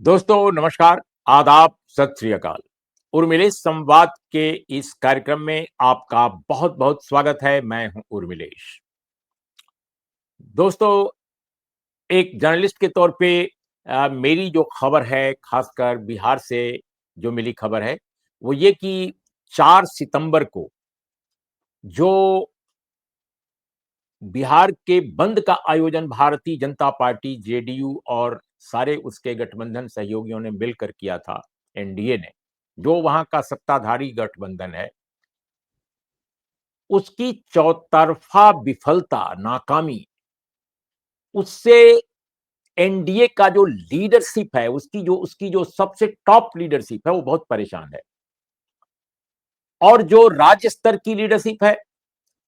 दोस्तों नमस्कार, आदाब, सत श्री अकाल। उर्मिलेश संवाद के इस कार्यक्रम में आपका बहुत-बहुत स्वागत है। मैं हूं उर्मिलेश। दोस्तों, एक जर्नलिस्ट के तौर पे मेरी जो खबर है, खासकर बिहार से जो मिली खबर है, वो ये कि 4 सितंबर को जो बिहार के बंद का आयोजन भारतीय जनता पार्टी, जेडीयू और सारे उसके गठबंधन सहयोगियों ने मिलकर किया था, एनडीए ने, जो वहां का सत्ताधारी गठबंधन है, उसकी चौतरफा विफलता, नाकामी, उससे एनडीए का जो लीडरशिप है, उसकी जो सबसे टॉप लीडरशिप है, वो बहुत परेशान है। और जो राज्य स्तर की लीडरशिप है,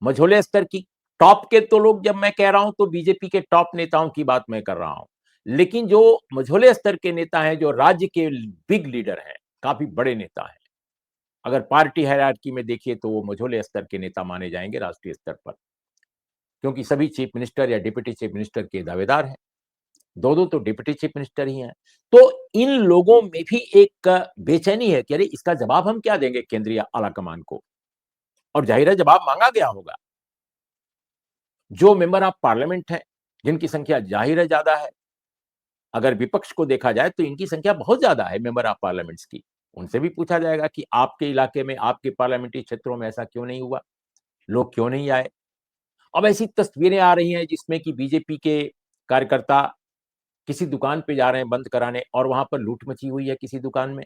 मझोले स्तर की, टॉप के तो लोग जब मैं कह रहा हूं तो बीजेपी के टॉप नेताओं की बात मैं कर रहा हूं। लेकिन जो मझोले स्तर के नेता हैं, जो राज्य के बिग लीडर हैं, काफी बड़े नेता हैं, अगर पार्टी हायरार्की में देखिए तो वो मझोले स्तर के नेता माने जाएंगे राष्ट्रीय स्तर पर, क्योंकि सभी चीफ मिनिस्टर या डिप्टी चीफ मिनिस्टर के दावेदार हैं। दो तो डिप्टी चीफ मिनिस्टर ही हैं। तो इन लोगों में भी एक बेचैनी है कि अरे इसका जवाब हम क्या देंगे केंद्रीय आला कमान को। और जाहिर है जवाब मांगा गया होगा। जो मेंबर ऑफ पार्लियामेंट हैं, जिनकी संख्या जाहिर है ज्यादा है, अगर विपक्ष को देखा जाए तो इनकी संख्या बहुत ज्यादा है मेंबर ऑफ पार्लियामेंट्स की। उनसे भी पूछा जाएगा कि आपके इलाके में, आपके पार्लियामेंट्री क्षेत्रों में ऐसा क्यों नहीं हुआ, लोग क्यों नहीं आए। अब ऐसी तस्वीरें आ रही हैं जिसमें कि बीजेपी के कार्यकर्ता किसी दुकान पे जा रहे हैं बंद कराने और वहां पर लूट मची हुई है किसी दुकान में।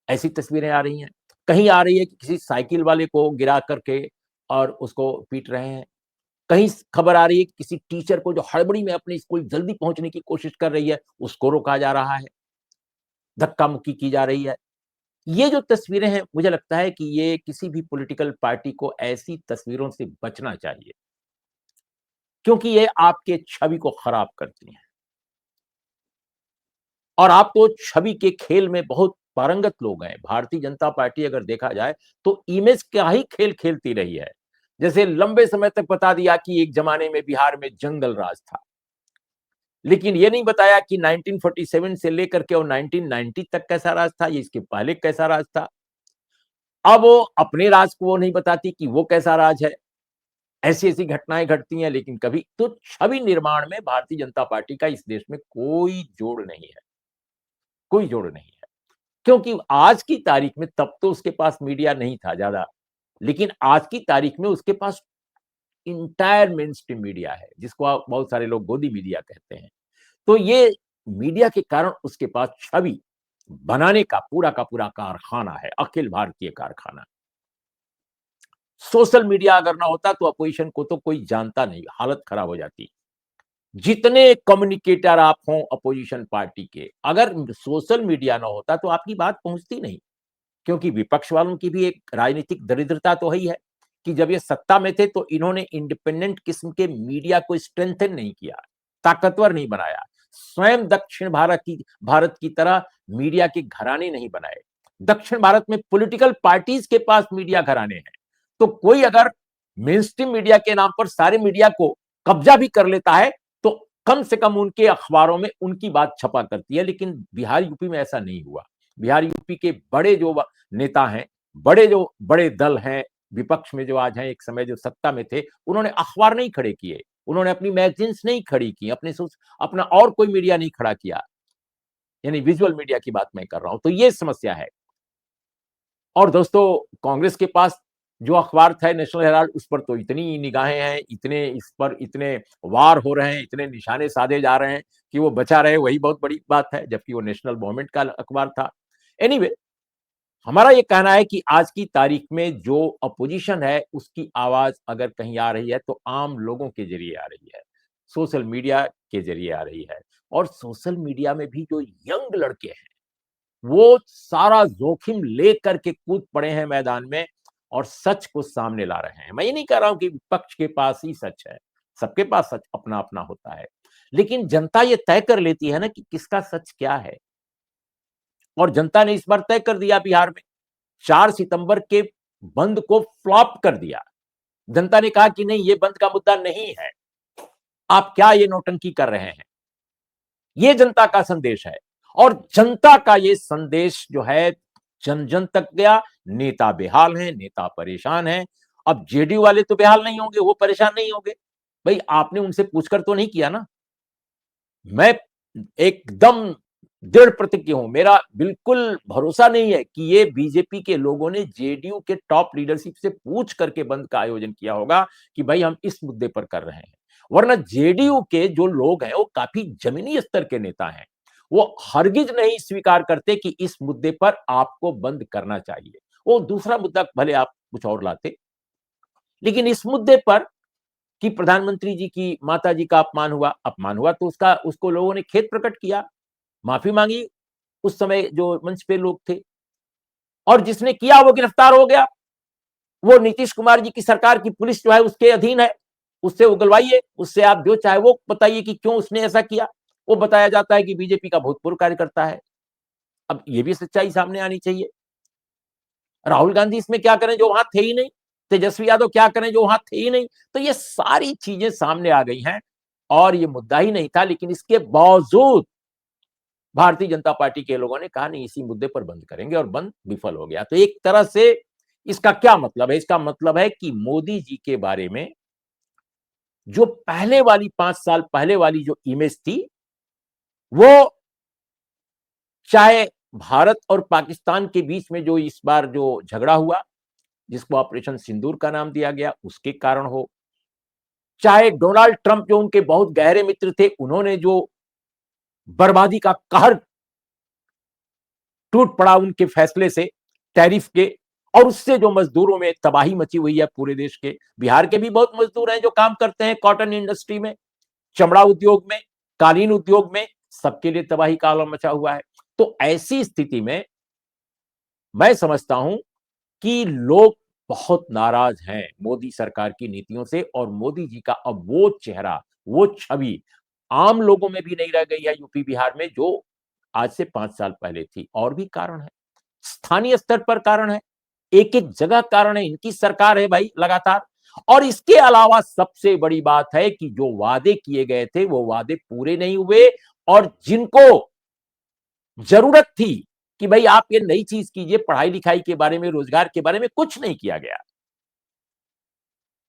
ऐसी तस्वीरें आ रही हैं। कहीं आ रही है कि किसी साइकिल वाले को गिरा करके और उसको पीट रहे हैं। कहीं खबर आ रही है कि किसी टीचर को जो हड़बड़ी में अपने स्कूल जल्दी पहुंचने की कोशिश कर रही है, उसको रोका जा रहा है, धक्का मुक्की की जा रही है। ये जो तस्वीरें हैं, मुझे लगता है कि ये किसी भी पॉलिटिकल पार्टी को ऐसी तस्वीरों से बचना चाहिए, क्योंकि ये आपके छवि को खराब करती हैं। और आप तो छवि के खेल में बहुत पारंगत लोग हैं। भारतीय जनता पार्टी अगर देखा जाए तो इमेज का ही खेल खेलती रही है। जैसे लंबे समय तक बता दिया कि एक जमाने में बिहार में जंगल राज था, लेकिन ये नहीं बताया कि 1947 से लेकर के और 1990 तक कैसा राज था, ये इसके पहले कैसा राज था। अब वो अपने राज को वो नहीं बताती कि वो कैसा राज है। ऐसी-ऐसी घटनाएं घटती हैं, लेकिन कभी तो छवि निर्माण में भारतीय जनता पार्टी का इस देश में कोई जोड़ नहीं है, कोई जोड़ नहीं है। क्योंकि आज की तारीख में, तब तो उसके पास मीडिया नहीं था ज्यादा, लेकिन आज की तारीख में उसके पास इंटायर मेन स्ट्रीम मीडिया है, जिसको आप बहुत सारे लोग गोदी मीडिया कहते हैं। तो ये मीडिया के कारण उसके पास छवि बनाने का पूरा कारखाना है, अखिल भारतीय कारखाना। सोशल मीडिया अगर ना होता तो अपोजिशन को तो कोई जानता नहीं, हालत खराब हो जाती। जितने कम्युनिकेटर आप हों अपोजिशन पार्टी के, अगर सोशल मीडिया ना होता तो आपकी बात पहुंचती नहीं। क्योंकि विपक्ष वालों की भी एक राजनीतिक दरिद्रता तो है ही है कि जब ये सत्ता में थे तो इन्होंने इंडिपेंडेंट किस्म के मीडिया को स्ट्रेंथन नहीं किया, ताकतवर नहीं बनाया। स्वयं दक्षिण भारत की तरह मीडिया के घराने नहीं बनाए। दक्षिण भारत में पॉलिटिकल पार्टीज के पास मीडिया घराने हैं। तो कोई अगर मेन स्ट्रीम मीडिया के नाम पर सारे मीडिया को कब्जा भी कर लेता है तो कम से कम उनके अखबारों में उनकी बात छपा करती है। लेकिन बिहार यूपी में ऐसा नहीं हुआ। बिहार यूपी के बड़े जो नेता हैं, बड़े दल हैं विपक्ष में, जो आज हैं, एक समय जो सत्ता में थे, उन्होंने अखबार नहीं खड़े किए, उन्होंने अपनी मैगजीन्स नहीं खड़ी की, अपना और कोई मीडिया नहीं खड़ा किया। यानी विजुअल मीडिया की बात मैं कर रहा हूं। तो ये समस्या है। और दोस्तों, कांग्रेस के पास जो अखबार था नेशनल हेराल्ड, उस पर तो इतनी निगाहें हैं, इतने इस पर इतने वार हो रहे हैं, इतने निशाने साधे जा रहे हैं कि वो बचा रहे, वही बहुत बड़ी बात है, जबकि वो नेशनल मूवमेंट का अखबार था। एनीवे anyway, हमारा ये कहना है कि आज की तारीख में जो अपोजिशन है उसकी आवाज अगर कहीं आ रही है तो आम लोगों के जरिए आ रही है, सोशल मीडिया के जरिए आ रही है। और सोशल मीडिया में भी जो यंग लड़के हैं, वो सारा जोखिम लेकर के कूद पड़े हैं मैदान में और सच को सामने ला रहे हैं। मैं ये नहीं कह रहा हूं कि विपक्ष के पास ही सच है, सबके पास सच अपना अपना होता है, लेकिन जनता ये तय कर लेती है ना कि किसका सच क्या है। और जनता ने इस बार तय कर दिया बिहार में, 4 सितंबर के बंद को फ्लॉप कर दिया। जनता ने कहा कि नहीं, ये बंद का मुद्दा नहीं है, आप क्या ये नौटंकी कर रहे हैं। ये जनता का संदेश है। और जनता का ये संदेश जो है जन जन तक गया। नेता बेहाल हैं, नेता परेशान हैं। अब जेडीयू वाले तो बेहाल नहीं होंगे, वो परेशान नहीं होंगे। भाई आपने उनसे पूछकर तो नहीं किया ना। मैं एकदम दृढ़ प्रतिज्ञ हूं, मेरा बिल्कुल भरोसा नहीं है कि ये बीजेपी के लोगों ने जेडीयू के टॉप लीडरशिप से पूछ करके बंद का आयोजन किया होगा कि भाई हम इस मुद्दे पर कर रहे हैं। वरना जेडीयू के जो लोग हैं वो काफी जमीनी स्तर के नेता हैं। वो हरगिज नहीं स्वीकार करते कि इस मुद्दे पर आपको बंद करना चाहिए। वो दूसरा मुद्दा भले आप कुछ और लाते, लेकिन इस मुद्दे पर कि प्रधानमंत्री जी की माता जी का अपमान हुआ तो उसका उसको लोगों ने खेद प्रकट किया, माफी मांगी। उस समय जो मंच पे लोग थे, और जिसने किया वो गिरफ्तार हो गया। वो नीतीश कुमार जी की सरकार की पुलिस जो है उसके अधीन है। उससे उगलवाइए, उससे आप जो चाहे वो बताइए कि क्यों उसने ऐसा किया। वो बताया जाता है कि बीजेपी का भूतपूर्व कार्यकर्ता है। अब ये भी सच्चाई सामने आनी चाहिए। राहुल गांधी इसमें क्या करें जो वहां थे ही नहीं, तेजस्वी यादव क्या करें जो वहां थे ही नहीं। तो ये सारी चीजें सामने आ गई हैं, और ये मुद्दा ही नहीं था, लेकिन इसके बावजूद भारतीय जनता पार्टी के लोगों ने कहा नहीं इसी मुद्दे पर बंद करेंगे, और बंद विफल हो गया। तो एक तरह से इसका क्या मतलब है? इसका मतलब है कि मोदी जी के बारे में जो पहले वाली 5 साल पहले वाली जो इमेज थी, वो चाहे भारत और पाकिस्तान के बीच में जो इस बार जो झगड़ा हुआ, जिसको ऑपरेशन सिंदूर का नाम दिया गया, उसके कारण हो, चाहे डोनाल्ड ट्रंप जो उनके बहुत गहरे मित्र थे, उन्होंने जो बर्बादी का कहर टूट पड़ा उनके फैसले से, टैरिफ के, और उससे जो मजदूरों में तबाही मची हुई है पूरे देश के। बिहार के भी बहुत मजदूर हैं जो काम करते हैं कॉटन इंडस्ट्री में, चमड़ा उद्योग में, कालीन उद्योग में, सबके लिए तबाही का आलम मचा हुआ है। तो ऐसी स्थिति में मैं समझता हूं कि लोग बहुत नाराज हैं मोदी सरकार की नीतियों से, और मोदी जी का अब वो चेहरा, वो छवि आम लोगों में भी नहीं रह गई है यूपी बिहार में, जो आज से 5 साल पहले थी। और भी कारण है, स्थानीय स्तर पर कारण है, एक एक जगह कारण है। इनकी सरकार है भाई लगातार। और इसके अलावा सबसे बड़ी बात है कि जो वादे किए गए थे वो वादे पूरे नहीं हुए, और जिनको जरूरत थी कि भाई आप ये नई चीज कीजिए, पढ़ाई लिखाई के बारे में, रोजगार के बारे में, कुछ नहीं किया गया।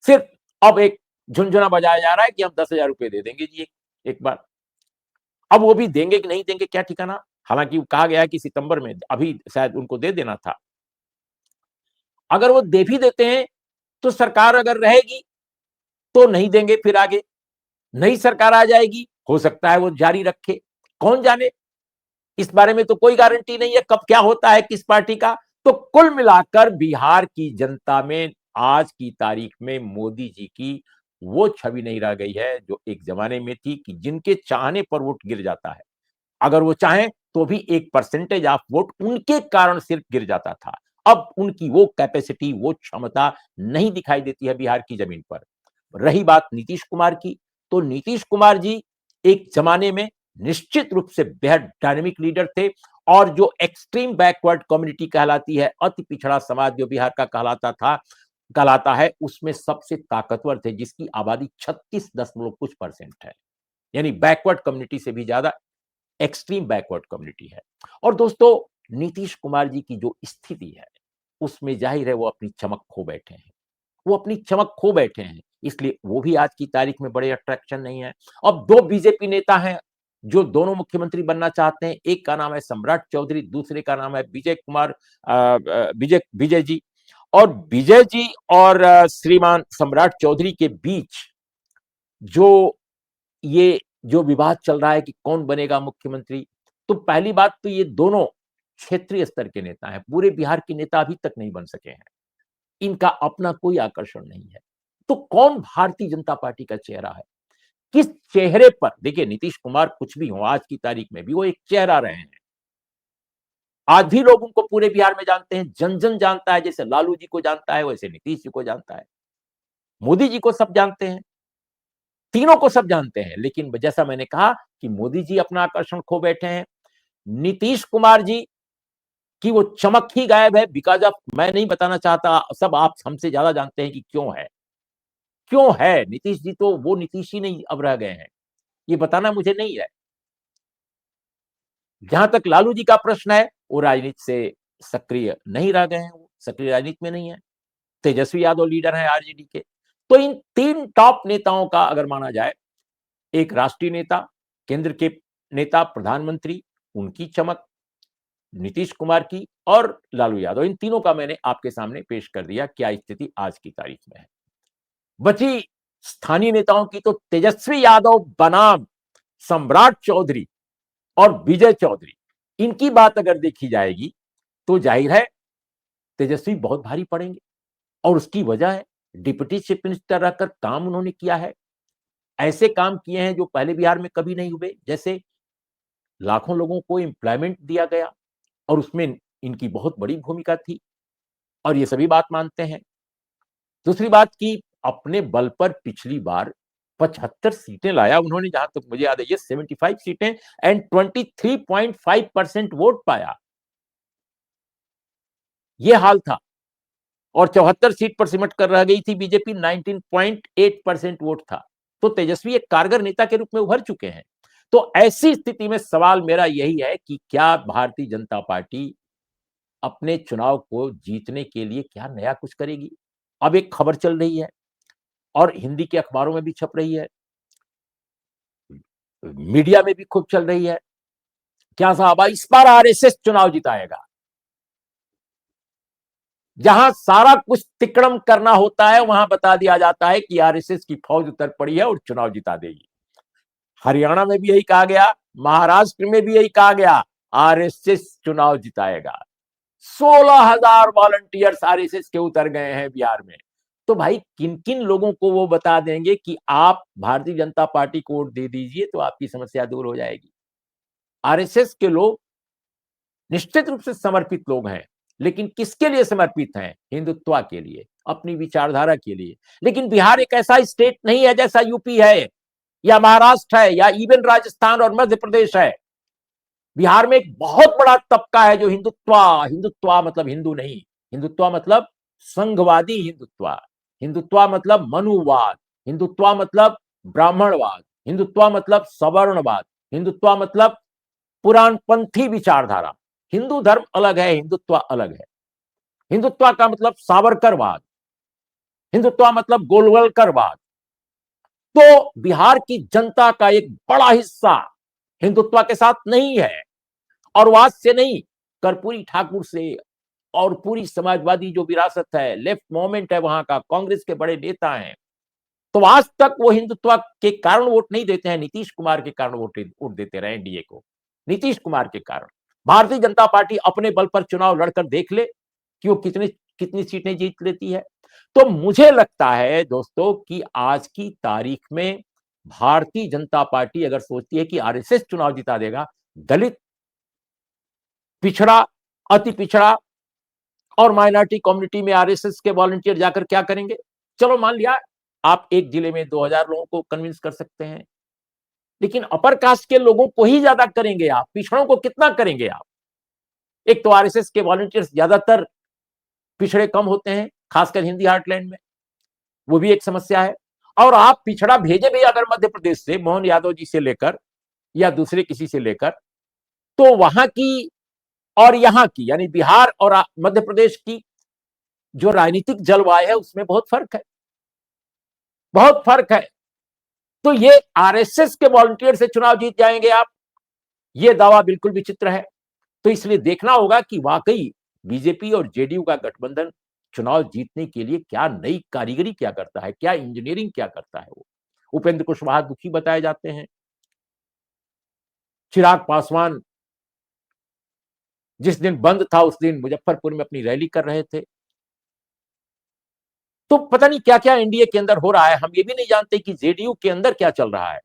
सिर्फ अब एक झुनझुना बजाया जा रहा है कि हम 10,000 रुपए दे देंगे जी एक बार। अब वो भी देंगे कि नहीं देंगे क्या ठिकाना। हालांकि कहा गया है कि सितंबर में अभी शायद उनको दे देना था। अगर वो दे भी देते हैं तो सरकार अगर रहेगी तो नहीं देंगे, फिर आगे नई सरकार आ जाएगी, हो सकता है वो जारी रखे, कौन जाने। इस बारे में तो कोई गारंटी नहीं है कब क्या होता है किस पार्टी का। तो कुल मिलाकर बिहार की जनता में आज की तारीख में मोदी जी की वो छवि नहीं रह गई है जो एक जमाने में थी, कि जिनके चाहने पर वोट गिर जाता है। अगर वो चाहें तो भी एक परसेंटेज ऑफ वोट उनके कारण सिर्फ गिर जाता था। अब उनकी वो कैपेसिटी, वो क्षमता नहीं दिखाई देती है बिहार की जमीन पर। रही बात नीतीश कुमार की, तो नीतीश कुमार जी एक जमाने में निश्चित रूप से बेहद डायनेमिक लीडर थे, और जो एक्सट्रीम बैकवर्ड कम्युनिटी कहलाती है, अति पिछड़ा समाज जो बिहार का कहलाता है, उसमें सबसे ताकतवर थे, जिसकी आबादी 36 दशमलव कुछ परसेंट है। यानी बैकवर्ड कम्युनिटी से भी ज्यादा एक्सट्रीम बैकवर्ड कम्युनिटी है। और दोस्तों, नीतीश कुमार जी की जो स्थिति है, उसमें जाहिर है वो अपनी चमक खो बैठे हैं। वो अपनी चमक खो बैठे हैं, इसलिए वो भी आज की तारीख में बड़े अट्रैक्शन नहीं है। अब दो बीजेपी नेता हैं जो दोनों मुख्यमंत्री बनना चाहते हैं। एक का नाम है सम्राट चौधरी, दूसरे का नाम है विजय जी। और विजय जी और श्रीमान सम्राट चौधरी के बीच जो ये जो विवाद चल रहा है कि कौन बनेगा मुख्यमंत्री, तो पहली बात तो ये दोनों क्षेत्रीय स्तर के नेता हैं, पूरे बिहार के नेता अभी तक नहीं बन सके हैं। इनका अपना कोई आकर्षण नहीं है। तो कौन भारतीय जनता पार्टी का चेहरा है? किस चेहरे पर, देखिए नीतीश कुमार कुछ भी हो आज की तारीख में भी वो एक चेहरा रहे हैं। आज भी लोग उनको पूरे बिहार में जानते हैं, जन जन जानता है। जैसे लालू जी को जानता है, वैसे नीतीश जी को जानता है, मोदी जी को सब जानते हैं, तीनों को सब जानते हैं। लेकिन जैसा मैंने कहा कि मोदी जी अपना आकर्षण खो बैठे हैं, नीतीश कुमार जी की वो चमक ही गायब है। बिकॉज ऑफ, मैं नहीं बताना चाहता, सब आप हमसे ज्यादा जानते हैं कि क्यों है नीतीश जी तो वो नीतीश ही नहीं अब रह गए हैं, ये बताना मुझे नहीं है। जहां तक लालू जी का प्रश्न है, वो राजनीति से सक्रिय नहीं रह गए हैं, वो सक्रिय राजनीति में नहीं है। तेजस्वी यादव लीडर हैं आरजेडी के। तो इन तीन टॉप नेताओं का अगर माना जाए, एक राष्ट्रीय नेता, केंद्र के नेता, प्रधानमंत्री, उनकी चमक, नीतीश कुमार की और लालू यादव, इन तीनों का मैंने आपके सामने पेश कर दिया क्या स्थिति आज की तारीख में है। बची स्थानीय नेताओं की, तो तेजस्वी यादव बनाम सम्राट चौधरी और विजय चौधरी, इनकी बात अगर देखी जाएगी तो जाहिर है तेजस्वी बहुत भारी पड़ेंगे। और उसकी वजह है, डिप्टी चीफ मिनिस्टर रहकर काम उन्होंने किया है, ऐसे काम किए हैं जो पहले बिहार में कभी नहीं हुए। जैसे लाखों लोगों को एम्प्लॉयमेंट दिया गया और उसमें इनकी बहुत बड़ी भूमिका थी और ये सभी बात मानते हैं। दूसरी बात की, अपने बल पर पिछली बार 75 सीटें लाया उन्होंने, जहां तक मुझे याद है ये 75 सीटें एंड 23.5% वोट पाया, ये हाल था। और 74 सीट पर सिमट कर रह गई थी बीजेपी, 19.8% वोट था। तो तेजस्वी एक कारगर नेता के रूप में उभर चुके हैं। तो ऐसी स्थिति में सवाल मेरा यही है कि क्या भारतीय जनता पार्टी अपने चुनाव को जीतने के लिए क्या नया कुछ करेगी? अब एक खबर चल रही है और हिंदी के अखबारों में भी छप रही है, मीडिया में भी खूब चल रही है, क्या साहब इस बार आरएसएस चुनाव जिताएगा। जहां सारा कुछ तिकड़म करना होता है, वहां बता दिया जाता है कि आरएसएस की फौज उतर पड़ी है और चुनाव जिता देगी। हरियाणा में भी यही कहा गया, महाराष्ट्र में भी यही कहा गया, आरएसएस चुनाव जिताएगा। 16,000 वॉलंटियर्स आरएसएस के उतर गए हैं बिहार में। तो भाई किन किन लोगों को वो बता देंगे कि आप भारतीय जनता पार्टी को वोट दे दीजिए तो आपकी समस्या दूर हो जाएगी। आरएसएस के लोग निश्चित रूप से समर्पित लोग हैं, लेकिन किसके लिए समर्पित हैं? हिंदुत्व के लिए, अपनी विचारधारा के लिए। लेकिन बिहार एक ऐसा स्टेट नहीं है जैसा यूपी है या महाराष्ट्र है या इवन राजस्थान और मध्य प्रदेश है। बिहार में एक बहुत बड़ा तबका है जो हिंदुत्व, हिंदुत्व मतलब हिंदू नहीं, हिंदुत्व मतलब संघवादी हिंदुत्व, हिंदुत्व मतलब मनुवाद, हिंदुत्व मतलब ब्राह्मणवाद, हिंदुत्व मतलब सवर्णवाद, हिंदुत्व मतलब पुराणपंथी विचारधारा। हिंदू धर्म अलग है, हिंदुत्व अलग है। हिंदुत्व का मतलब सावरकरवाद, हिंदुत्व मतलब गोलवलकरवाद। तो बिहार की जनता का एक बड़ा हिस्सा हिंदुत्व के साथ नहीं है, और वाद से नहीं, कर्पूरी ठाकुर से और पूरी समाजवादी जो विरासत है, लेफ्ट मूवमेंट है वहां का, कांग्रेस के बड़े नेता हैं। तो आज तक वो हिंदुत्व के कारण वोट नहीं देते हैं, नीतीश कुमार के कारण वोट देते रहे एनडीए को, नीतीश कुमार के कारण। भारतीय जनता पार्टी अपने बल पर चुनाव लड़कर देख ले कि वो कितनी कितनी सीटें जीत लेती है। तो मुझे लगता है दोस्तों कि आज की तारीख में भारतीय जनता पार्टी अगर सोचती है कि आरएसएस चुनाव जिता देगा, दलित, पिछड़ा, अति पिछड़ा और माइनॉरिटी कम्युनिटी में आरएसएस के वॉलंटियर जाकर क्या करेंगे? चलो मान लिया आप एक जिले में 2000 लोगों को कन्विंस कर सकते हैं, लेकिन अपर कास्ट के लोगों को ही ज्यादा करेंगे आप, पिछड़ों को कितना करेंगे आप? एक तो आरएसएस के वॉलंटियर्स ज्यादातर पिछड़े कम होते हैं, खासकर हिंदी हार्टलैंड में, वो भी एक समस्या है। और आप पिछड़ा भेजे भी अगर मध्य प्रदेश से, मोहन यादव जी से लेकर या दूसरे किसी से लेकर, तो वहां की और यहां की, यानी बिहार और मध्य प्रदेश की जो राजनीतिक जलवायु है उसमें बहुत फर्क है, बहुत फर्क है। तो ये आरएसएस के वॉलंटियर से चुनाव जीत जाएंगे आप, ये दावा बिल्कुल विचित्र है। तो इसलिए देखना होगा कि वाकई बीजेपी और जेडीयू का गठबंधन चुनाव जीतने के लिए क्या नई कारीगरी क्या करता है, क्या इंजीनियरिंग क्या करता है। वो उपेंद्र कुशवाहा दुखी बताए जाते हैं, चिराग पासवान जिस दिन बंद था उस दिन मुजफ्फरपुर में अपनी रैली कर रहे थे। तो पता नहीं क्या क्या एनडीए के अंदर हो रहा है, हम ये भी नहीं जानते कि जेडीयू के अंदर क्या चल रहा है।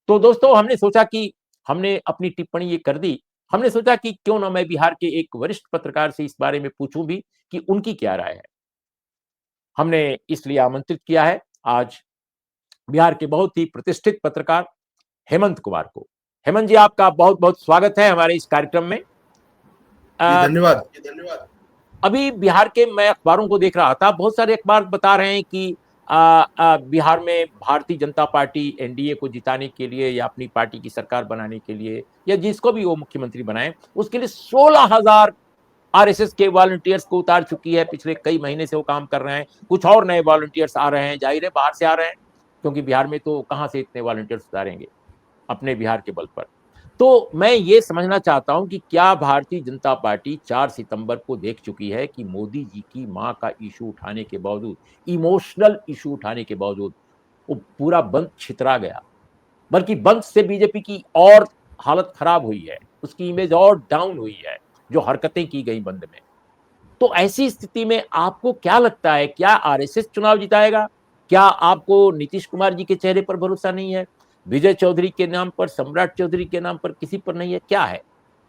तो दोस्तों हमने सोचा कि हमने अपनी टिप्पणी ये कर दी, हमने सोचा कि क्यों ना मैं बिहार के एक वरिष्ठ पत्रकार से इस बारे में पूछूं भी कि उनकी क्या राय है। हमने इसलिए आमंत्रित किया है आज बिहार के बहुत ही प्रतिष्ठित पत्रकार हेमंत कुमार को। हेमंत जी, आपका बहुत बहुत स्वागत है हमारे इस कार्यक्रम में। धन्यवाद। अभी बिहार के मैं अखबारों को देख रहा था, बहुत सारे अखबार बता रहे हैं कि बिहार में भारतीय जनता पार्टी एनडीए को जिताने के लिए या अपनी पार्टी की सरकार बनाने के लिए या जिसको भी वो मुख्यमंत्री बनाए, उसके लिए 16,000 आरएसएस के वॉलंटियर्स को उतार चुकी है। पिछले कई महीने से वो काम कर रहे हैं। कुछ और नए वॉलंटियर्स आ रहे हैं, जाहिर है बाहर से आ रहे हैं, क्योंकि बिहार में तो कहाँ से इतने वॉलंटियर्स उतारेंगे अपने बिहार के बल पर। तो मैं ये समझना चाहता हूं कि क्या भारतीय जनता पार्टी 4 सितंबर को देख चुकी है कि मोदी जी की मां का इशू उठाने के बावजूद, इमोशनल इशू उठाने के बावजूद, वो पूरा बंद छितरा गया, बल्कि बंद से बीजेपी की और हालत खराब हुई है, उसकी इमेज और डाउन हुई है, जो हरकतें की गई बंद में। तो ऐसी स्थिति में आपको क्या लगता है, क्या आरएसएस चुनाव जिताएगा? क्या आपको नीतीश कुमार जी के चेहरे पर भरोसा नहीं है? विजय चौधरी के नाम पर, सम्राट चौधरी के नाम पर किसी पर नहीं है? क्या है?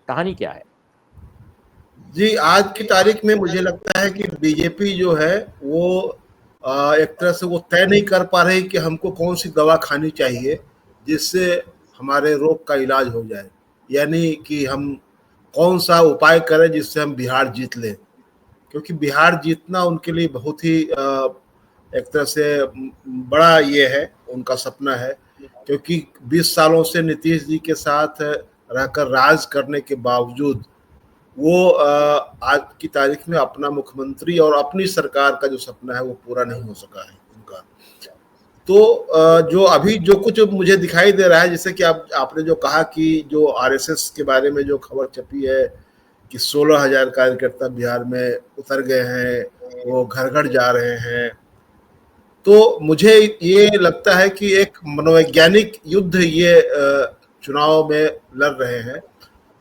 कहानी क्या है? जी, आज की तारीख में मुझे लगता है कि बीजेपी जो है वो एक तरह से वो तय नहीं कर पा रही कि हमको कौन सी दवा खानी चाहिए जिससे हमारे रोग का इलाज हो जाए, यानी कि हम कौन सा उपाय करें जिससे हम बिहार जीत लें। क्योंकि बिहार जीतना उनके लिए बहुत ही एक तरह से बड़ा ये है, उनका सपना है। क्योंकि 20 सालों से नीतीश जी के साथ रहकर राज करने के बावजूद वो आज की तारीख में अपना मुख्यमंत्री और अपनी सरकार का जो सपना है वो पूरा नहीं हो सका है उनका। तो जो अभी जो कुछ मुझे दिखाई दे रहा है, जैसे कि आपने जो कहा कि जो आरएसएस के बारे में जो खबर छपी है कि 16,000 कार्यकर्ता बिहार में उतर गए हैं, वो घर घर जा रहे हैं, तो मुझे ये लगता है कि एक मनोवैज्ञानिक युद्ध ये चुनाव में लड़ रहे हैं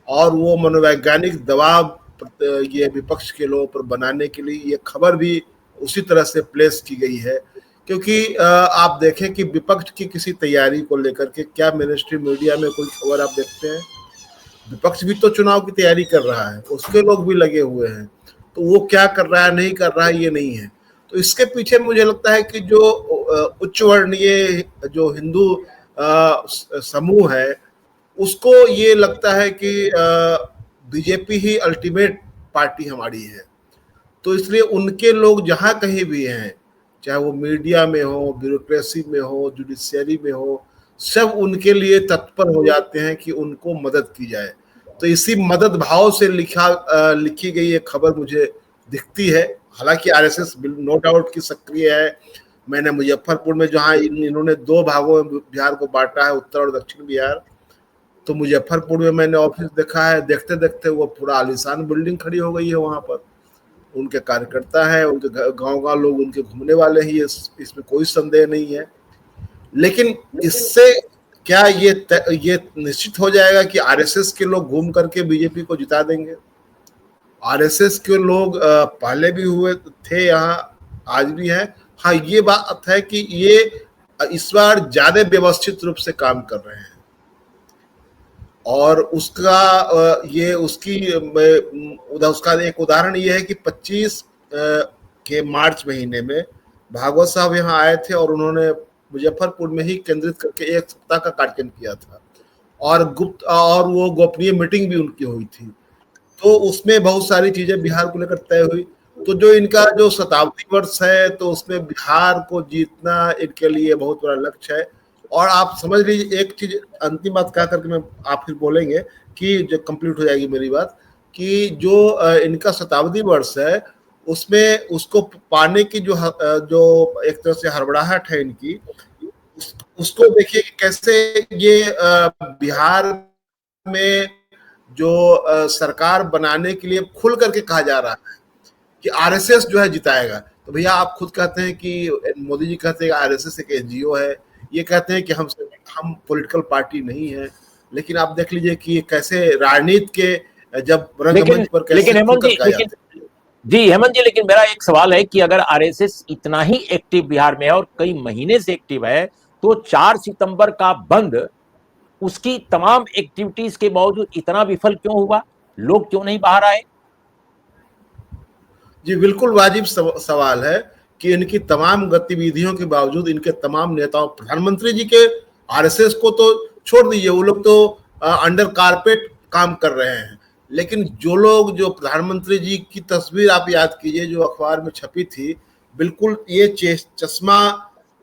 और वो मनोवैज्ञानिक दबाव ये विपक्ष के लोगों पर बनाने के लिए ये खबर भी उसी तरह से प्लेस की गई है। क्योंकि आप देखें कि विपक्ष की किसी तैयारी को लेकर के क्या मेन स्ट्रीम मीडिया में कोई खबर आप देखते हैं? विपक्ष भी तो चुनाव की तैयारी कर रहा है, उसके लोग भी लगे हुए हैं, तो वो क्या कर रहा है नहीं कर रहा है ये नहीं है। तो इसके पीछे मुझे लगता है कि जो उच्च वर्णीय जो हिंदू समूह है उसको ये लगता है कि बीजेपी ही अल्टीमेट पार्टी हमारी है। तो इसलिए उनके लोग जहां कहीं भी हैं, चाहे वो मीडिया में हो, ब्यूरोक्रेसी में हो, जुडिशियरी में हो, सब उनके लिए तत्पर हो जाते हैं कि उनको मदद की जाए। तो इसी मदद भाव से लिखी गई एक खबर मुझे दिखती है। हालांकि आरएसएस नो डाउट की सक्रिय है। मैंने मुजफ्फरपुर में जहां इन्होंने 2 भागों में बिहार को बांटा है, उत्तर और दक्षिण बिहार, तो मुजफ्फरपुर में मैंने ऑफिस देखा है। देखते देखते वो पूरा आलीशान बिल्डिंग खड़ी हो गई है वहां पर। उनके कार्यकर्ता है, उनके गांव लोग उनके घूमने वाले ही, इसमें कोई संदेह नहीं है। लेकिन इससे क्या ये निश्चित हो जाएगा कि आरएसएस के लोग घूम करके बीजेपी को जिता देंगे? आरएसएस के लोग पहले भी हुए थे यहाँ, आज भी है। हाँ, ये बात है कि ये इस बार ज्यादा व्यवस्थित रूप से काम कर रहे हैं और उसका एक उदाहरण ये है कि 25 के मार्च महीने में भागवत साहब यहाँ आए थे और उन्होंने मुजफ्फरपुर में ही केंद्रित करके 1 सप्ताह का कार्यक्रम किया था और वो गोपनीय मीटिंग भी उनकी हुई थी। तो उसमें बहुत सारी चीजें बिहार को लेकर तय हुई। तो जो इनका जो शताब्दी वर्ष है, तो उसमें बिहार को जीतना इनके लिए बहुत बड़ा लक्ष्य है। और आप समझ लीजिए, एक चीज अंतिम बात कह करके आप फिर बोलेंगे कि जो कंप्लीट हो जाएगी मेरी बात, कि जो इनका शताब्दी वर्ष है उसमें उसको पाने की जो एक तरह से हड़बड़ाहट है इनकी, उसको देखिए कैसे ये बिहार में जो सरकार बनाने के लिए खुल करके कहा जा रहा है कि आरएसएस जो है जिताएगा। तो भैया आप खुद कहते हैं कि मोदी जी कहते हैं आरएसएस एक एनजीओ है, ये कहते हैं कि हम पॉलिटिकल पार्टी नहीं है। लेकिन आप देख लीजिए कि कैसे राजनीति के जब रंगमंच पर कैसे हेमंत जी, लेकिन मेरा एक सवाल है कि अगर आरएसएस इतना ही एक्टिव बिहार में है और कई महीने से एक्टिव है, तो 4 सितंबर का बंद उसकी तमाम एक्टिविटीज के बावजूद इतना विफल क्यों हुआ? लोग क्यों नहीं बाहर आए? जी, बिल्कुल वाजिब सवाल है कि इनकी तमाम गतिविधियों के बावजूद इनके तमाम नेताओं, प्रधानमंत्री जी के आरएसएस को तो छोड़ दीजिए, वो लोग तो अंडर कारपेट काम कर रहे हैं। लेकिन जो प्रधानमंत्री जी की तस्वीर आप याद कीजिए जो अखबार में छपी थी, बिल्कुल ये चश्मा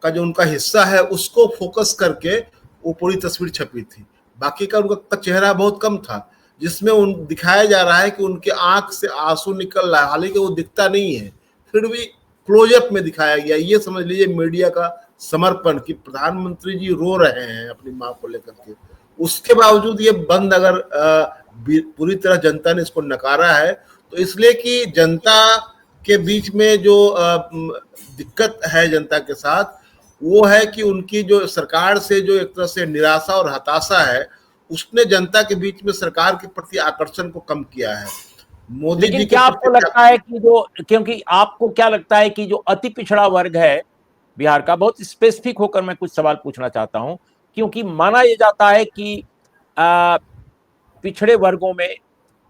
का जो उनका हिस्सा है उसको फोकस करके वो पूरी तस्वीर छपी थी। बाकी का उनका चेहरा बहुत कम था, जिसमें उन दिखाया जा रहा है कि उनके आंख से आंसू निकल रहा है, हालांकि वो दिखता नहीं है, फिर भी क्लोजअप में दिखाया गया। ये समझ लीजिए मीडिया का समर्पण कि प्रधानमंत्री जी रो रहे हैं अपनी मां को लेकर के। उसके बावजूद ये बंद अगर पूरी तरह जनता ने इसको नकारा है, तो इसलिए कि जनता के बीच में जो दिक्कत है जनता के साथ, वो है कि उनकी जो सरकार से जो एक तरह से निराशा और हताशा है, उसने जनता के बीच में सरकार के प्रति आकर्षण को कम किया है। मोदी जी लेकिन के क्या आपको लगता है कि जो, क्योंकि आपको क्या लगता है कि जो अति पिछड़ा वर्ग है बिहार का, बहुत स्पेसिफिक होकर मैं कुछ सवाल पूछना चाहता हूं, क्योंकि माना यह जाता है कि पिछड़े वर्गों में,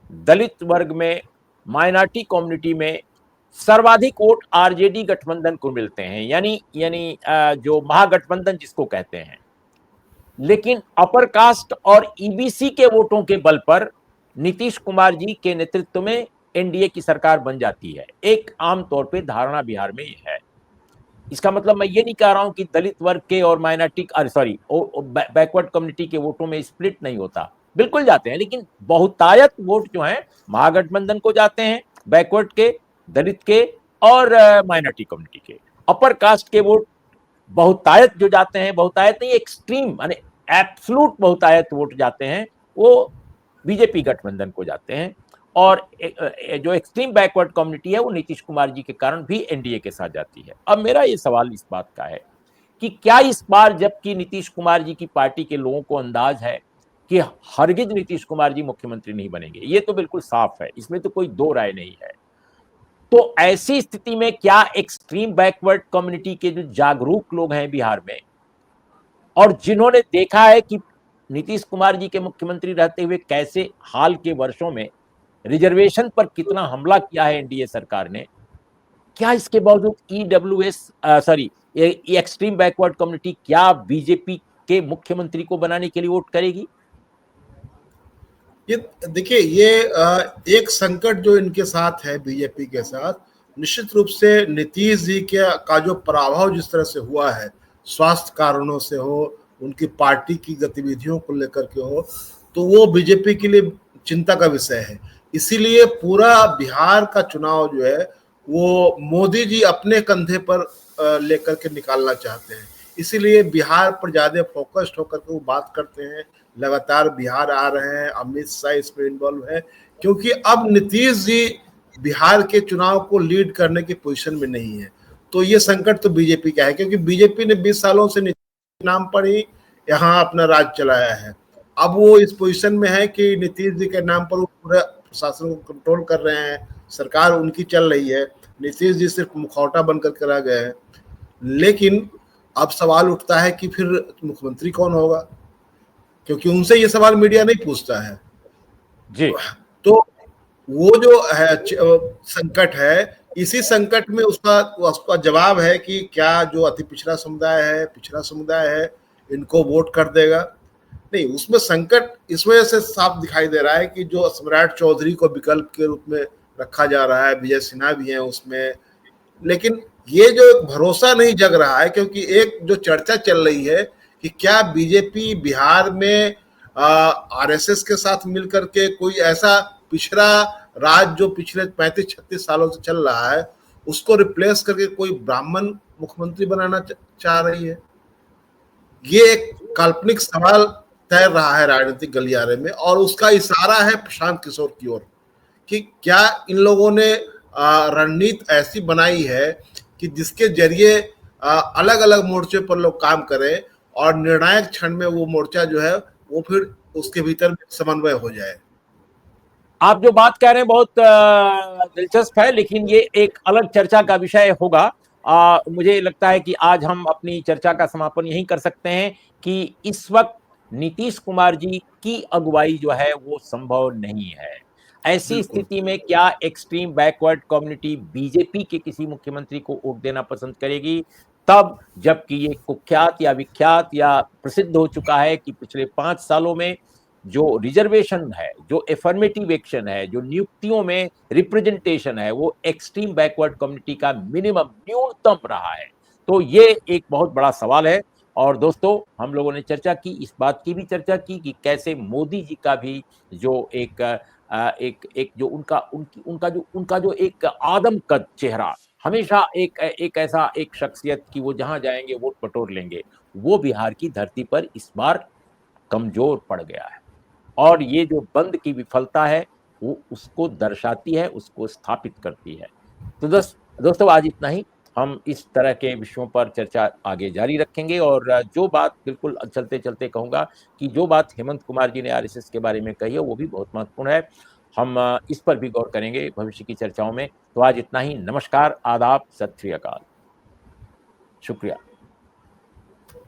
दलित वर्ग में, माइनॉरिटी कम्युनिटी में सर्वाधिक वोट आरजेडी गठबंधन को मिलते हैं, यानी जो महागठबंधन जिसको कहते हैं। लेकिन अपर कास्ट और ईबीसी के वोटों के बल पर नीतीश कुमार जी के नेतृत्व में एनडीए की सरकार बन जाती है। एक आमतौर पे धारणा बिहार में यह है। इसका मतलब मैं ये नहीं कह रहा हूं कि दलित वर्ग के और माइनॉरिटी, सॉरी, बैकवर्ड कम्युनिटी के वोटों में स्प्लिट नहीं होता, बिल्कुल जाते हैं, लेकिन बहुतायत वोट जो है महागठबंधन को जाते हैं, बैकवर्ड के, दलित के और माइनॉरिटी कम्युनिटी के। अपर कास्ट के वोट बहुतायत जो जाते हैं, बहुतायत नहीं, एक्सट्रीम माने एब्सोल्यूट बहुतायत वोट जाते हैं, वो बीजेपी गठबंधन को जाते हैं। और जो एक्सट्रीम बैकवर्ड कम्युनिटी है वो नीतीश कुमार जी के कारण भी एनडीए के साथ जाती है। अब मेरा ये सवाल इस बात का है कि क्या इस बार, जबकि नीतीश कुमार जी की पार्टी के लोगों को अंदाज है कि हरगिज नीतीश कुमार जी मुख्यमंत्री नहीं बनेंगे, ये तो बिल्कुल साफ है, इसमें तो कोई दो राय नहीं है, तो ऐसी स्थिति में क्या एक्सट्रीम बैकवर्ड कम्युनिटी के जो जागरूक लोग हैं बिहार में, और जिन्होंने देखा है कि नीतीश कुमार जी के मुख्यमंत्री रहते हुए कैसे हाल के वर्षों में रिजर्वेशन पर कितना हमला किया है एनडीए सरकार ने, क्या इसके बावजूद EWS, sorry, extreme backward community क्या बीजेपी के मुख्यमंत्री को बनाने के लिए वोट करेगी? ये देखिए, ये एक संकट जो इनके साथ है बीजेपी के साथ, निश्चित रूप से नीतीश जी का जो प्रभाव जिस तरह से हुआ है, स्वास्थ्य कारणों से हो, उनकी पार्टी की गतिविधियों को लेकर के हो, तो वो बीजेपी के लिए चिंता का विषय है। इसीलिए पूरा बिहार का चुनाव जो है वो मोदी जी अपने कंधे पर लेकर के निकालना चाहते हैं। इसीलिए बिहार पर ज्यादा फोकस्ड होकर के वो बात करते हैं। लगातार बिहार आ रहे हैं, अमित शाह इसमें इन्वॉल्व है, क्योंकि अब नीतीश जी बिहार के चुनाव को लीड करने की पोजीशन में नहीं है। तो ये संकट तो बीजेपी का है, क्योंकि बीजेपी ने 20 सालों से नीतीश नाम पर ही यहाँ अपना राज चलाया है। अब वो इस पोजीशन में है कि नीतीश जी के नाम पर वो पूरे प्रशासन को कंट्रोल कर रहे हैं, सरकार उनकी चल रही है, नीतीश जी सिर्फ मुखौटा बनकर के रह गए हैं। लेकिन अब सवाल उठता है कि फिर मुख्यमंत्री कौन होगा, क्योंकि उनसे ये सवाल मीडिया नहीं पूछता है जी। तो वो जो है संकट है, इसी संकट में उसका जवाब है कि क्या जो अति पिछड़ा समुदाय है, पिछड़ा समुदाय है, इनको वोट कर देगा। नहीं, उसमें संकट इस वजह से साफ दिखाई दे रहा है कि जो सम्राट चौधरी को विकल्प के रूप में रखा जा रहा है, विजय सिन्हा भी है उसमें, लेकिन ये जो भरोसा नहीं जग रहा है, क्योंकि एक जो चर्चा चल रही है कि क्या बीजेपी बिहार में आरएसएस के साथ मिलकर के कोई ऐसा पिछड़ा राज जो पिछले 35-36 सालों से चल रहा है उसको रिप्लेस करके कोई ब्राह्मण मुख्यमंत्री बनाना चाह रही है। ये एक काल्पनिक सवाल तैर रहा है राजनीतिक गलियारे में, और उसका इशारा है प्रशांत किशोर की ओर कि क्या इन लोगों ने रणनीति ऐसी बनाई है कि जिसके जरिए अलग अलग मोर्चे पर लोग काम करें और निर्णायक क्षण में वो मोर्चा जो है वो फिर उसके भीतर समन्वय हो जाए। आप जो बात कह रहे हैं बहुत दिलचस्प है, लेकिन ये एक अलग चर्चा का विषय होगा। मुझे लगता है कि आज हम अपनी चर्चा का समापन यहीं कर सकते हैं कि इस वक्त नीतीश कुमार जी की अगुवाई जो है वो संभव नहीं है। ऐसी स्थिति में क्या एक्सट्रीम बैकवर्ड कम्युनिटी बीजेपी के किसी मुख्यमंत्री को वोट देना पसंद करेगी? तब जबकि ये कुख्यात या विख्यात या प्रसिद्ध हो चुका है कि पिछले 5 सालों में जो रिजर्वेशन है, जो एफर्मेटिव एक्शन है, जो नियुक्तियों में रिप्रेजेंटेशन है, वो एक्सट्रीम बैकवर्ड कम्युनिटी का मिनिमम, न्यूनतम रहा है। तो ये एक बहुत बड़ा सवाल है। और दोस्तों, हम लोगों ने चर्चा की, इस बात की भी चर्चा की कि कैसे मोदी जी का भी जो एक जो उनका जो एक आदमकद चेहरा, हमेशा एक ऐसा एक शख्सियत कि वो जहाँ जाएँगे वोट बटोर लेंगे, वो बिहार की धरती पर इस बार कमज़ोर पड़ गया है। और ये जो बंद की विफलता है, वो उसको दर्शाती है, उसको स्थापित करती है। तो दोस्तों, आज इतना ही। हम इस तरह के विषयों पर चर्चा आगे जारी रखेंगे। और जो बात बिल्कुल चलते-चलते कहूँगा कि जो बात हेमंत कुमार जी ने आरएसएस के बारे में कही है, वो भी बहुत महत्वपूर्ण है। हम इस पर भी गौर करेंगे भविष्य की चर्चाओं में। तो आज इतना ही। नमस्कार, आदाब, सत श्री अकाल। शुक्रिया।